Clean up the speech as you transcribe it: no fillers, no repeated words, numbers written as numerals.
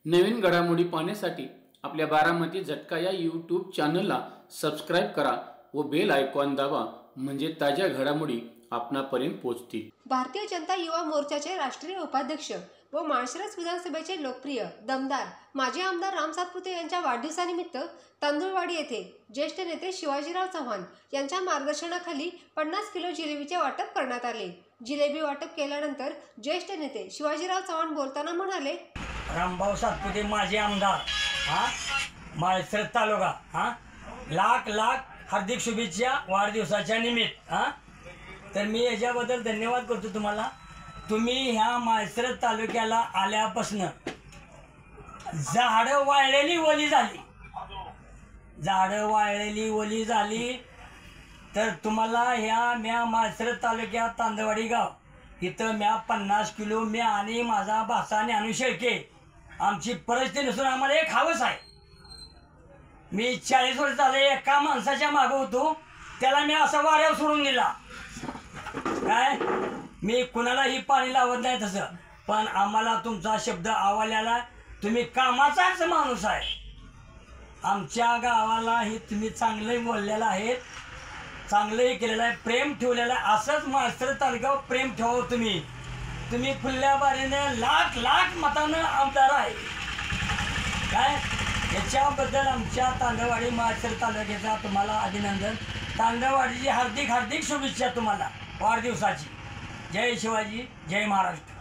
नवीन घडामोडी पाहण्यासाठी आपल्या बारामती झटका या यूट्यूब चॅनलला सबस्क्राईब करा व बेल आयकॉन दाबा म्हणजे ताज्या घडामोडी आपणापर्यंत पोहोचतील। भारतीय जनता युवा मोर्चाचे राष्ट्रीय उपाध्यक्ष व माळशिरस विधानसभेचे लोकप्रिय दमदार माजी आमदार राम सातपुते यांच्या वाढदिवसानिमित्त तांदुळवाडी येथे ज्येष्ठ नेते शिवाजीराव चव्हाण यांच्या मार्गदर्शनाखाली 50 किलो जिलेबीचे वाटप करण्यात आले। जिलेबी वाटप केल्यानंतर ज्येष्ठ नेते शिवाजीराव चव्हाण बोलताना म्हणाले, रामभाऊ सातपुते माजी आमदार माळशिरस तालुका लाख लाख हार्दिक शुभेच्छा वाढदिवसाच्या निमित्त। तर मी याच्याबद्दल धन्यवाद करतो तुम्हाला। तुम्ही ह्या माळशिरस तालुक्याला आल्यापासून झाडं वाळलेली ओली झाली तर तुम्हाला ह्या म्या माळशिरस तालुक्यात तांदवाडी गाव इथं म्या 50 किलो म्या आणि माझा भाचा ज्ञानू शेळके आमची परिस्थिती नसून आम्हाला एक हवस आहे। मी 40 वर्ष झाले एका माणसाच्या मागं होतो, त्याला मी असा वाऱ्यावर सोडून दिला। काय मी कुणालाही पाणी लावत नाही तसं, पण आम्हाला तुमचा शब्द आवडलेला, तुम्ही कामाचाच माणूस आहे। आमच्या गावाला ही तुम्ही चांगले बोललेलं आहे, चांगलंही केलेलं आहे, प्रेम ठेवलेलं आहे। असंच माळशिरस तालुक्यावर प्रेम ठेवावं तुम्ही फुलल्या बारीने लाख लाख मतानं आमदार आहे। काय याच्याबद्दल आमच्या तांदळवाडी माळशिरस तालुक्याचा तुम्हाला अभिनंदन। तांदळवाडीची हार्दिक हार्दिक शुभेच्छा तुम्हाला वाढदिवसाची। जय शिवाजी, जय महाराष्ट्र।